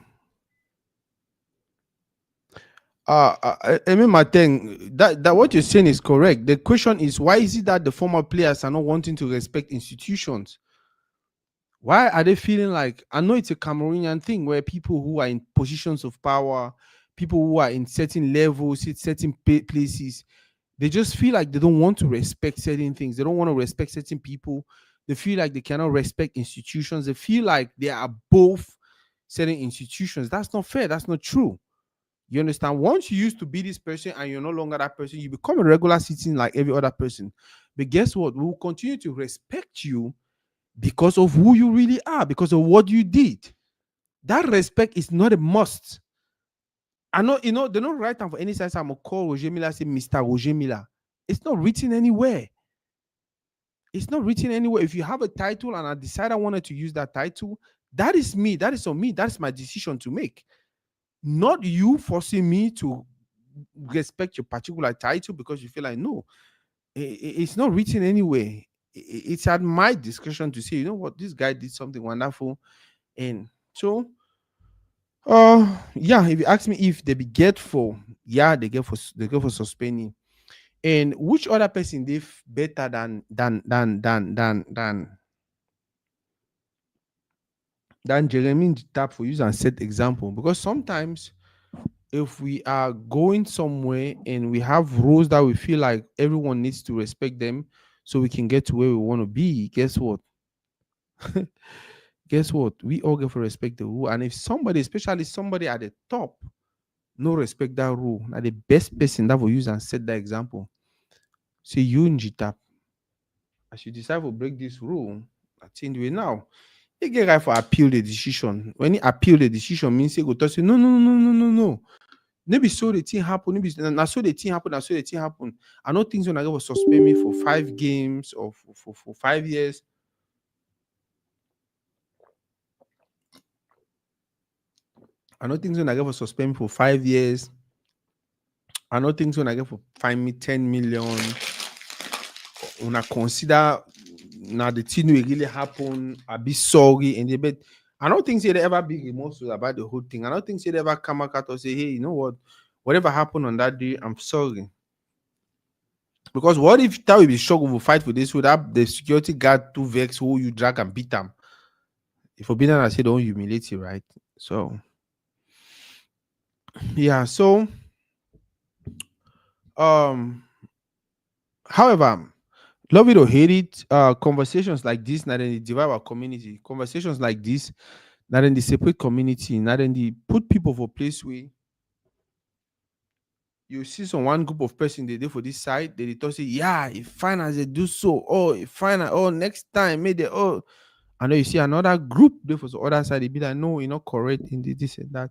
A: I mean, my thing that what you're saying is correct. The question is, why is it that the former players are not wanting to respect institutions? Why are they feeling like? I know it's a Cameroonian thing where people who are in positions of power, people who are in certain levels, in certain places, they just feel like they don't want to respect certain things. They don't want to respect certain people. They feel like they cannot respect institutions. They feel like they are above certain institutions. That's not fair. That's not true. You understand? Once you used to be this person and you're no longer that person, you become a regular citizen like every other person. But guess what? We will continue to respect you because of who you really are, because of what you did. That respect is not a must. I know, they don't write down for any size. I'm gonna call Roger Miller, say Mr. Roger Miller. It's not written anywhere. It's not written anywhere. If you have a title and I decide I wanted to use that title, that is me. That is on me. That's my decision to make. Not you forcing me to respect your particular title because you feel like no, it's not written anywhere. It's at my discretion to say, you know what, this guy did something wonderful, and so yeah. If you ask me if they be get for, yeah, they get for suspending. And which other person they better than Jeremy tap for use and set example, because sometimes if we are going somewhere and we have rules that we feel like everyone needs to respect them so we can get to where we want to be, guess what? Guess what? We all get to respect the rule. And if somebody, especially somebody at the top, no respect that rule, now the best person that will use and set that example. Say you in GTAP, as you decide to break this rule, I think we now. You get right for appeal the decision. When you appeal the decision, means you go to say no, no, no, no, no, no. Maybe so the thing happen. Maybe na so the thing happen. Na so the thing happen. I know things when I go suspend me for 5 games or for 5 years. I know things when I go for suspend me for 5 years. I know things when I get for fine me 10 million when I consider now the thing will really happen, I be sorry and but I don't think they ever be remorseful about the whole thing. I don't think they ever come back out or say, hey, you know what, whatever happened on that day, I'm sorry. Because what if that will be shocked will fight for this? Would have the security guard to vex who you drag and beat them? If forbidden, I say don't humiliate you, right? So yeah, so um however, love it or hate it, conversations like this not only divide our community. Conversations like this not only separate community, not only put people for place where you see some one group of person they do for this side, they talk say, yeah, if fine as they do so, oh, if fine, oh, next time, maybe oh, I know you see another group there for the other side, they be like, no, you're not correct in this and that.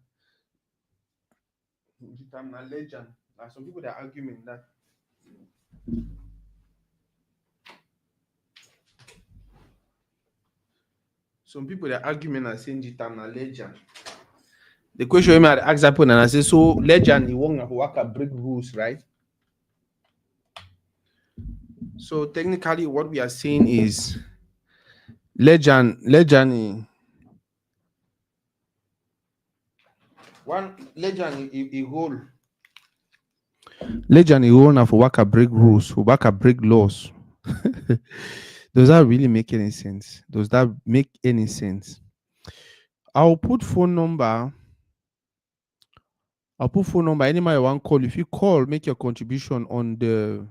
A: I'm a legend. Like some people that argument that some people that argument are saying I'm a legend. The question I ask that and I say, so legend you won't work a break rules, right? So technically what we are saying is legend one legend a whole legend a whole now for work a break rules, for work a break laws. Does that really make any sense? Does that make any sense? I'll put phone number. I'll put phone number. Anybody want call? If you call, make your contribution on this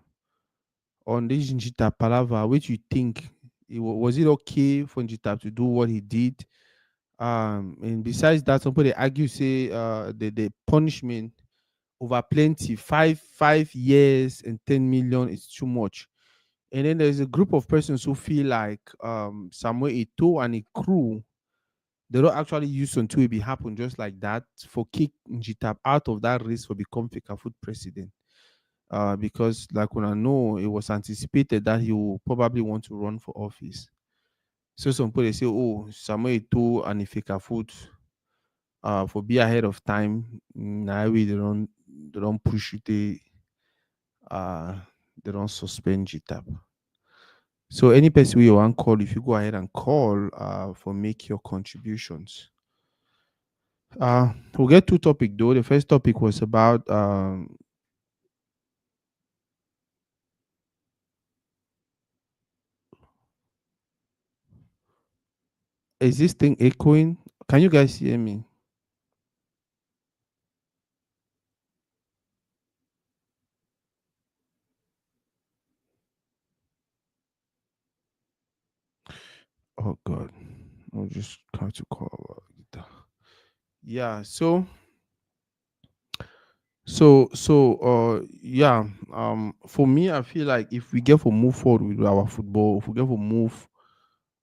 A: Njita Palava. Which you think was it okay for Njita to do what he did? And besides that, somebody argue say the punishment over plenty, five years and 10 million is too much. And then there's a group of persons who feel like Samuel Eto'o and a crew they don't actually use something to be happen just like that for kick Njita out of that race for become Food president. Because like when I know it was anticipated that he will probably want to run for office. So some people they say, oh, Samuel Eto'o and Ifeka Food for be ahead of time. Now they don't push it, uh they don't suspend GTAP. So any person you want call, if you go ahead and call for make your contributions. We'll get two topic though. The first topic was about is this thing echoing? Can you guys hear me? Oh God, I'll just try to call. Yeah. Yeah. For me, I feel like if we get to move forward with our football, if we get to move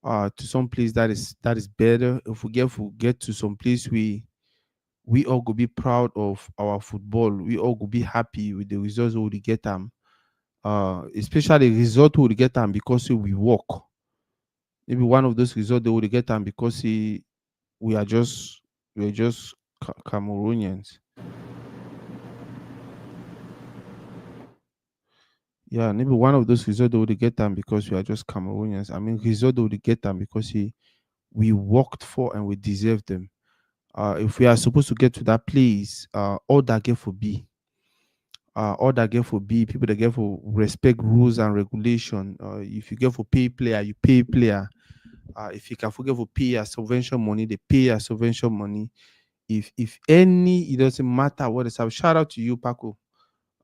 A: to some place that is better, if we get to some place we all go be proud of our football, we all go be happy with the results we will get them. Especially result we will get them because we work. Maybe one of those results they will get them because we are just Cameroonians. Yeah, maybe one of those results they would get them because we are just Cameroonians. I mean, result they would get them because we worked for and we deserve them. If we are supposed to get to that place, all that get for B, all that get for B, people that get for respect rules and regulation. If you get for pay player, you pay player. If you can forget for pay a subvention money, they pay a subvention money. If any, it doesn't matter what is up. Shout out to you, Paco.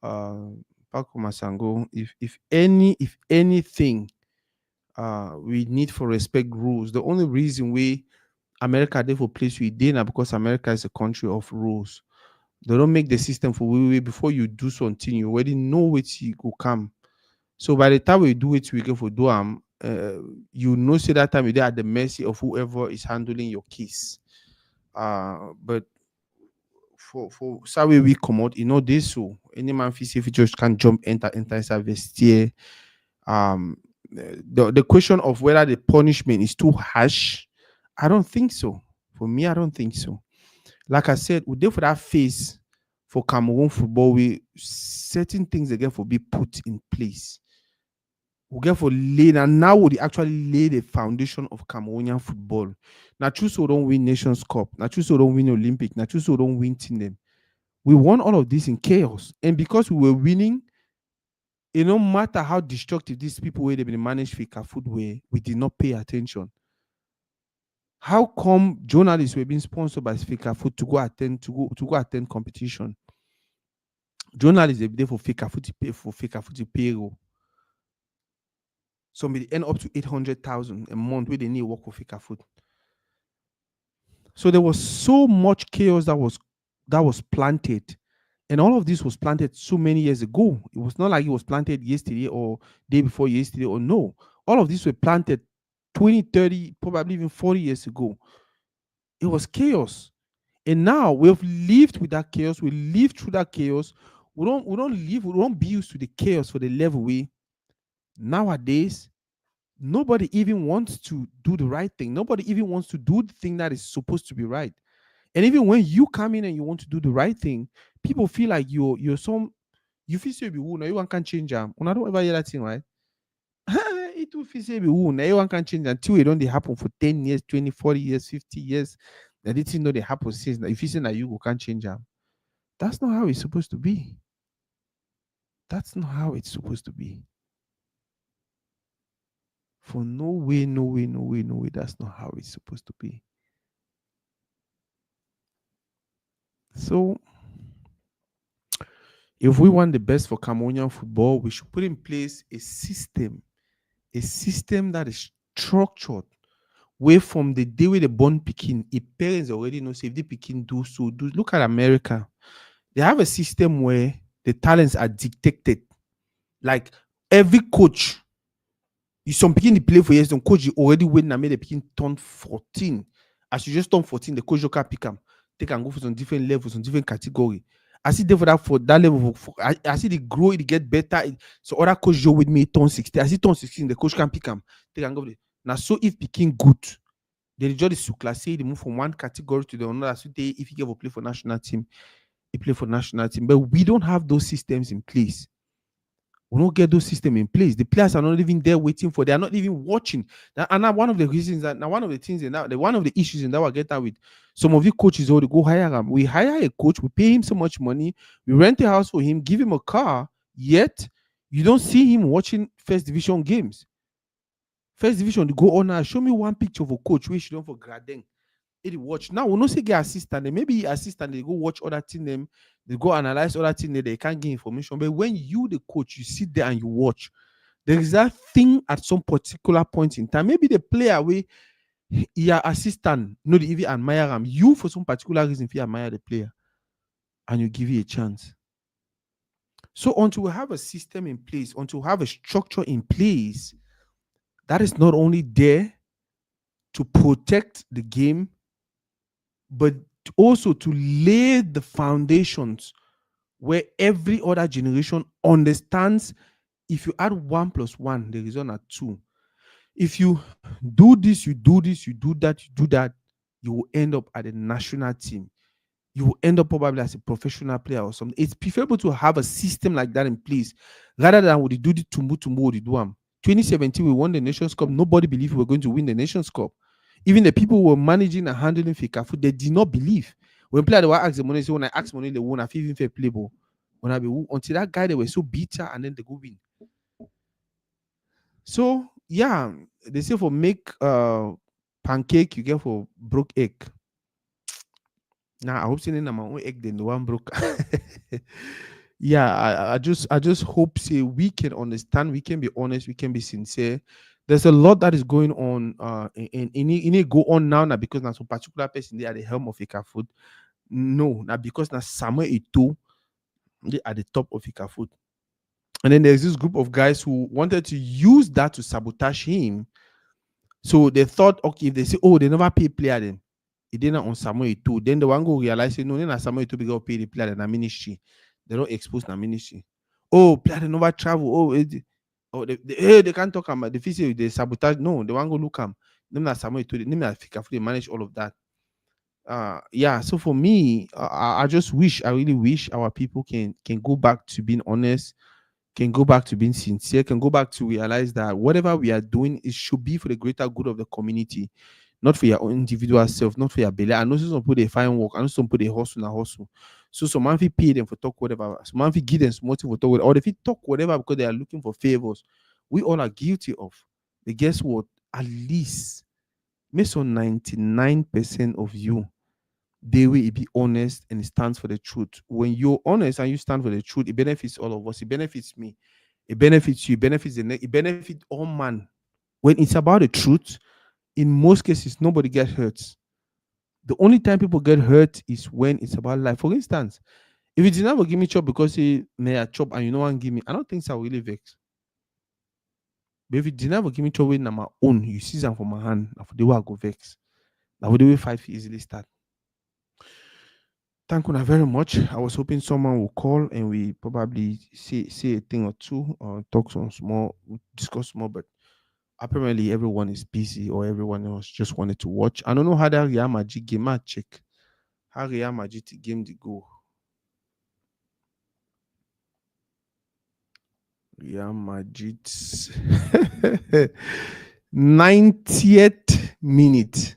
A: Uh, Paco Masango. If anything, we need for respect rules. The only reason we America therefore place we did because America is a country of rules. They don't make the system for we before you do something. You already know which you go come. So by the time we do it, we go for do you know, say that time you're at the mercy of whoever is handling your case. But for sorry we come out, you know this so any man feel if you just can jump enter inside vestiaire. Um, the question of whether the punishment is too harsh, I don't think so. For me, I don't think so. Like I said, we did for that phase for Cameroon football, we certain things again for be put in place. We get for lay now would actually lay the foundation of Cameroonian football. Now choose so don't win Nations Cup. Now choose so don't win Olympic. Now choose so don't win team them. We won all of this in chaos. And because we were winning, it no matter how destructive these people were, they've been managed Fika food way, we did not pay attention. How come journalists were being sponsored by Fika food to go attend competition? Journalists they be there for Fika food to pay for Fika food to payroll. Some may end up to 800,000 a month where they need work for Fika food. So there was so much chaos that was planted. And all of this was planted so many years ago. It was not like it was planted yesterday or day before yesterday or no. All of this were planted 20, 30, probably even 40 years ago. It was chaos. And now we've lived with that chaos. We lived through that chaos. We don't be used to the chaos for the level we nowadays. Nobody even wants to do the right thing. Nobody even wants to do the thing that is supposed to be right. And even when you come in and you want to do the right thing, people feel like you're some you feel say be who now you can't change them. When I don't ever hear that thing, right? It will feel say be who now you can't change until it don't they happen for 10 years, 20, 40 years, 50 years. That it know they happen since if you say that you can't change them. That's not how it's supposed to be. That's not how it's supposed to be. For no way, no way, no way, no way. That's not how it's supposed to be. So, if we want the best for Cameroonian football, we should put in place a system that is structured. Where from the day where the born picking, if parents already know, say if the picking do so, do look at America. They have a system where the talents are dictated. Like every coach, some picking the play for years, some coach you already win and made the picking turn 14. As you just turn 14, the coach you can pick them. They can go for some different levels, some different category. I see them for that level. I see they grow, it get better. So other coach you with me turn 16. I see turn 16, the coach can pick them. They can go. Now, so if picking good, they just classé, they move from one category to the another. So they, if you ever play for national team, he play for national team. But we don't have those systems in place. We don't get those systems in place. The players are not even there waiting for. They are not even watching. And now one of the reasons that now one of the things in that one of the issues in that we get that with some of the coaches already go hire him. We hire a coach, we pay him so much money, we rent a house for him, give him a car. Yet you don't see him watching first division games. First division, to go on now. Show me one picture of a coach where she don't for Gradeng. It watch now. We not say get assistant. Maybe assistant they go watch other team them. They go analyze other team. They can't get information. But when you the coach, you sit there and you watch. There is that thing at some particular point in time. Maybe the player where your assistant no they even admire him. You for some particular reason, if you admire the player, and you give you a chance. So until we have a system in place, until we have a structure in place, that is not only there to protect the game, but also to lay the foundations where every other generation understands if you add 1 + 1, the result are 2. If you do this, you do this, you do that, you will end up at the national team. You will end up probably as a professional player or something. It's preferable to have a system like that in place rather than would you do the tumbo, would you do 2017, we won the Nations Cup. Nobody believed we were going to win the Nations Cup. Even the people who were managing and handling Fika food, they did not believe. When players were asked the money, so when I asked money, they won. I feel even fair play ball. When I be until that guy, they were so bitter and then they go win. So yeah, they say for make pancake, you get for broke egg. Now I hope saying my own egg then the one broke. Yeah, I just hope say we can understand, we can be honest, we can be sincere. There's a lot that is going on in it go on now because now some particular person they are the helm of Ika food. No, now because now Samuel Eto'o they are the top of Ika food. And then there's this group of guys who wanted to use that to sabotage him. So they thought, okay, if they say, oh, they never pay player them, it didn't on Samuel Eto'o. Then the one go realize, no, then Samuel Eto'o because pay the player in the ministry. They don't expose the ministry. Oh, player they never travel. They can't talk about the physical, they sabotage. No, they want to go look them. Them na Samuel Eto'o, them na Fika they manage all of that. Yeah, so for me, I just wish, I really wish our people can go back to being honest, can go back to being sincere, can go back to realize that whatever we are doing, it should be for the greater good of the community, not for your own individual self, not for your belly. I know some people they find work, I know some people they hustle and hustle. So some man pay them for talk whatever, some man give them some motive for talk whatever, or if you talk whatever because they are looking for favors, we all are guilty of. But guess what? At least, make some 99% of you they will be honest and stands for the truth. When you're honest and you stand for the truth, it benefits all of us. It benefits me. It benefits you. It benefits the next. It benefits all man. When it's about the truth, in most cases, nobody gets hurt. The only time people get hurt is when it's about life. For instance, if you did never give me chop because he may a chop and you know one give me, I don't think so really vex. But if you did never give me chop with my own, you see them from my hand, for the way I go vex. Now we do fight easily start. Thank you very much. I was hoping someone will call and we probably say a thing or two or talk some small, discuss more, but apparently everyone is busy or everyone else just wanted to watch. I don't know how that Real Madrid game I check. How Real Madrid game the go. Real Madrid 90th minute.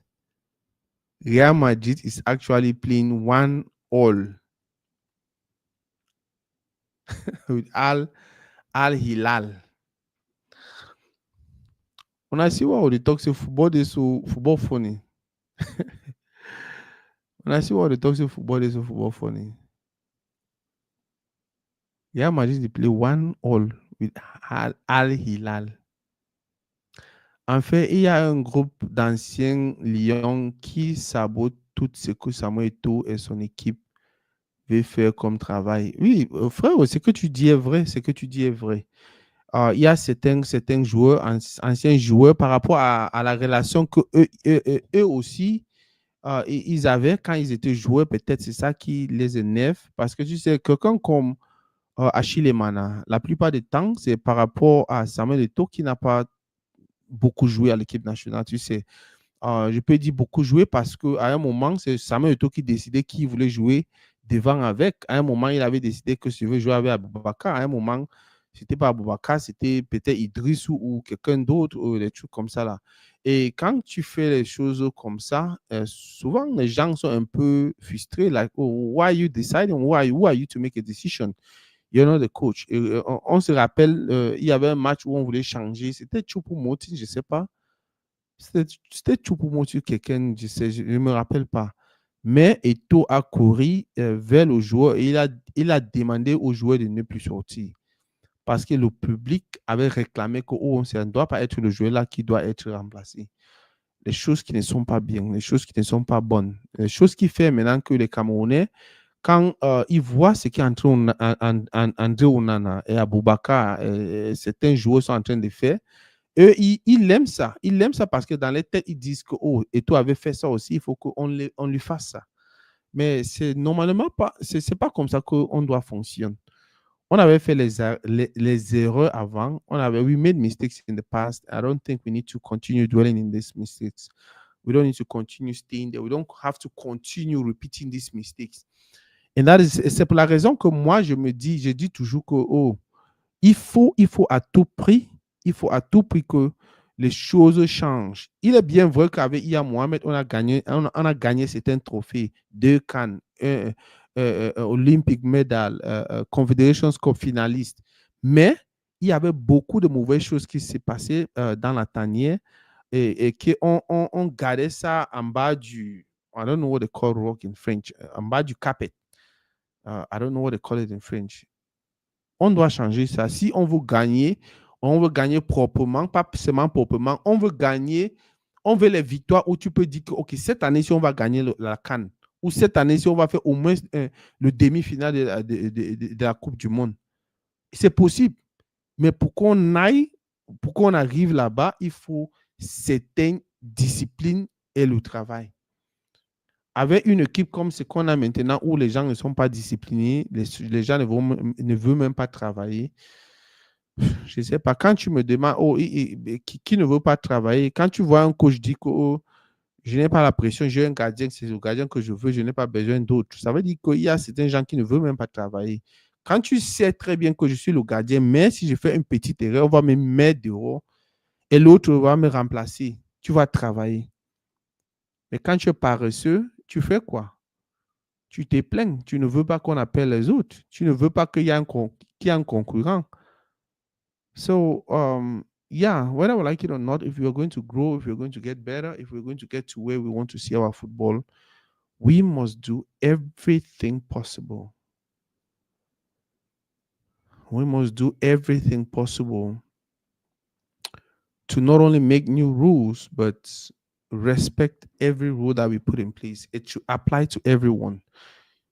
A: Real Madrid is actually playing 1-1 with Al Hilal. When I see what they talk say football is so football funny. When I see what they talk say football is so football funny. Real Madrid they play 1-1 with Al Hilal. En fait, il y a un groupe d'anciens Lions qui sabotent tout ce que Samuel Eto'o et son équipe veulent faire comme travail. Oui, frère, ce que tu dis est vrai. Ce que tu dis est vrai. Il y a certains joueurs, anciens joueurs, par rapport à la relation que eux aussi, ils avaient quand ils étaient joueurs. Peut-être c'est ça qui les énerve. Parce que tu sais, quelqu'un comme Achille Mana, la plupart du temps, c'est par rapport à Samuel Eto'o qui n'a pas beaucoup joué à l'équipe nationale. Tu sais, je peux dire beaucoup joué parce qu'à un moment, c'est Samuel Eto'o qui décidait qui voulait jouer devant avec. À un moment, il avait décidé que si je veux jouer avec Aboubakar, à un moment, c'était pas Aboubakar, c'était peut-être Idriss ou quelqu'un d'autre, ou des trucs comme ça là. Et quand tu fais les choses comme ça, souvent les gens sont un peu frustrés, like, oh, why are you deciding? Who are you to make a decision? You're not the coach. Et, on se rappelle, il y avait un match où on voulait changer, c'était Choupo-Moting, je ne sais pas. C'était Choupo-Moting, quelqu'un, je ne me rappelle pas. Mais Eto'o a couru vers le joueur et il a demandé au joueur de ne plus sortir. Parce que le public avait réclamé que ça ne doit pas être le joueur là qui doit être remplacé. Les choses qui ne sont pas bien, les choses qui ne sont pas bonnes, les choses qui font maintenant que les Camerounais, quand ils voient ce qu'André Onana et Aboubakar, certains joueurs sont en train de faire, eux, ils aiment ça. Ils aiment ça parce que dans les têtes, ils disent que Eto'o avait fait ça aussi, il faut qu'on lui fasse ça. Mais c'est normalement pas, c'est pas comme ça qu'on doit fonctionner. On avait fait les erreurs avant. We made mistakes in the past. I don't think we need to continue dwelling in these mistakes. We don't need to continue staying there. We don't have to continue repeating these mistakes. Et c'est pour la raison que moi, je dis toujours que il faut à tout prix que les choses changent. Il est bien vrai qu'avec Ia Mohamed, on a gagné certains trophées, 2 CAN, Olympic Medal, Confederations Cup finaliste. Mais il y avait beaucoup de mauvaises choses qui s'est passées dans la tanière et qu'on gardait ça en bas du, I don't know what they call rock in French, en bas du carpet. I don't know what they call it in French. On doit changer ça. Si on veut gagner proprement, pas seulement proprement, on veut les victoires où tu peux dire que, OK, cette année, si on va gagner la CAN, ou cette année, si on va faire au moins le demi-finale de la Coupe du Monde. C'est possible. Mais pour qu'on arrive là-bas, il faut certaines disciplines et le travail. Avec une équipe comme ce qu'on a maintenant, où les gens ne sont pas disciplinés, les gens ne veulent même pas travailler. Je ne sais pas. Quand tu me demandes, qui ne veut pas travailler, quand tu vois un coach dire que je n'ai pas la pression, j'ai un gardien, c'est le gardien que je veux, je n'ai pas besoin d'autre. Ça veut dire qu'il y a certains gens qui ne veulent même pas travailler. Quand tu sais très bien que je suis le gardien, mais si je fais une petite erreur, on va me mettre dehors et l'autre va me remplacer. Tu vas travailler. Mais quand tu es paresseux, tu fais quoi? Tu te plains. Tu ne veux pas qu'on appelle les autres. Tu ne veux pas qu'il y ait qu'il y ait un concurrent. So, yeah, whether we like it or not, if we are going to grow, if we're going to get better, if we're going to get to where we want to see our football, we must do everything possible. We must do everything possible to not only make new rules, but respect every rule that we put in place. It should apply to everyone.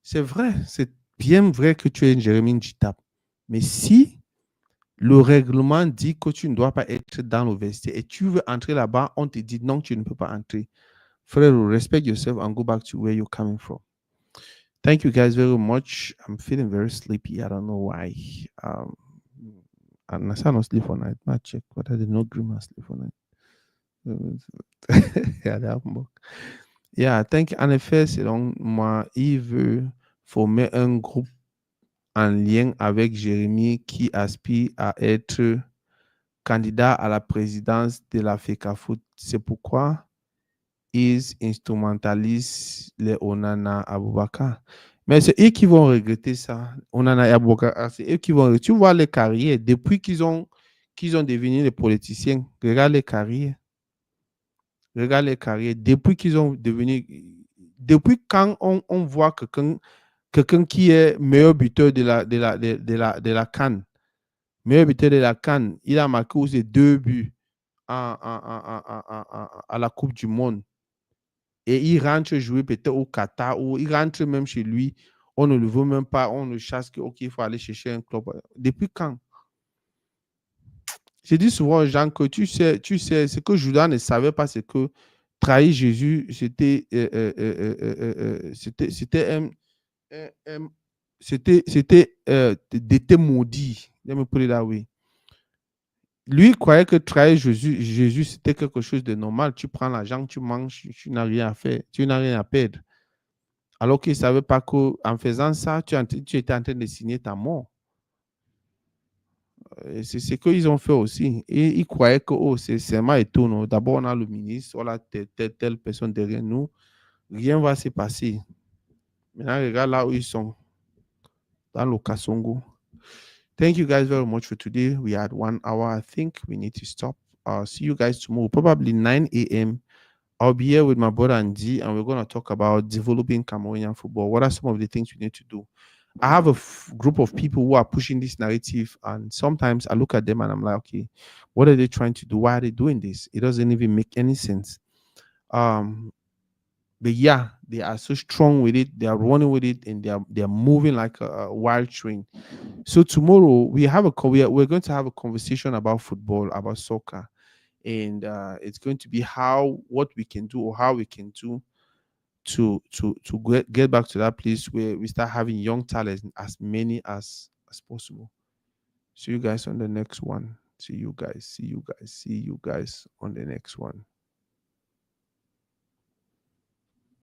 A: C'est vrai, c'est bien vrai que tu es une Jérémie Njitap. Mais si le règlement dit que tu ne dois pas être dans le vestiaire et tu veux entrer là-bas, on te dit non, tu ne peux pas entrer. Frère, respect yourself and go back to where you're coming from. Thank you guys very much. I'm feeling very sleepy. I don't know why. And I said not sleep for night. I check whether they no dream I sleep for night. Yeah, that one. Yeah, I think en effet, selon moi, il veut former un groupe en lien avec Jérémy qui aspire à être candidat à la présidence de la FECAFOOT. C'est pourquoi ils instrumentalisent les Onana Aboubakar. Mais c'est eux qui vont regretter ça. Onana et Aboubakar, c'est eux qui vont regretter. Tu vois les carrières, depuis qu'ils ont devenu les politiciens, regarde les carrières. Regarde les carrières. Depuis qu'ils ont devenu. Depuis quand on voit quelqu'un qui est meilleur buteur de la CAN, meilleur buteur de la CAN, il a marqué aussi 2 buts à la Coupe du Monde. Et il rentre jouer peut-être au Qatar ou il rentre même chez lui. On ne le veut même pas. On le chasse que, OK, il faut aller chercher un club. Depuis quand? Je dis souvent aux gens que tu sais, ce que Judas ne savait pas, c'est que trahir Jésus, c'était d'être maudit. Je me put it that way. Lui, il croyait que trahir Jésus, c'était quelque chose de normal. Tu prends l'argent, tu manges, tu n'as rien à faire, tu n'as rien à perdre. Alors qu'il ne savait pas qu'en faisant ça, tu étais en train de signer ta mort. C'est ce qu'ils ont fait aussi. Et ils croyaient que c'est seulement et tout. Non? D'abord, on a le ministre, on a telle personne derrière nous. Rien ne va se passer. Maintenant, regarde là où ils sont, dans le Kasongo. Thank you guys very much for today. We had 1 hour. I think we need to stop. See you guys tomorrow, probably 9 a.m. I'll be here with my brother Andy, and we're going to talk about developing Cameroonian football. What are some of the things we need to do? I have a group of people who are pushing this narrative, and sometimes I look at them and I'm like, okay, what are they trying to do? Why are they doing this? It doesn't even make any sense. But yeah, they are so strong with it. They are running with it, and they're moving like a wild train. So tomorrow we're going to have a conversation about football, about soccer, and it's going to be what we can do or how we can do to get back to that place where we start having young talents, as many as possible. See you guys on the next one. See you guys on the next one.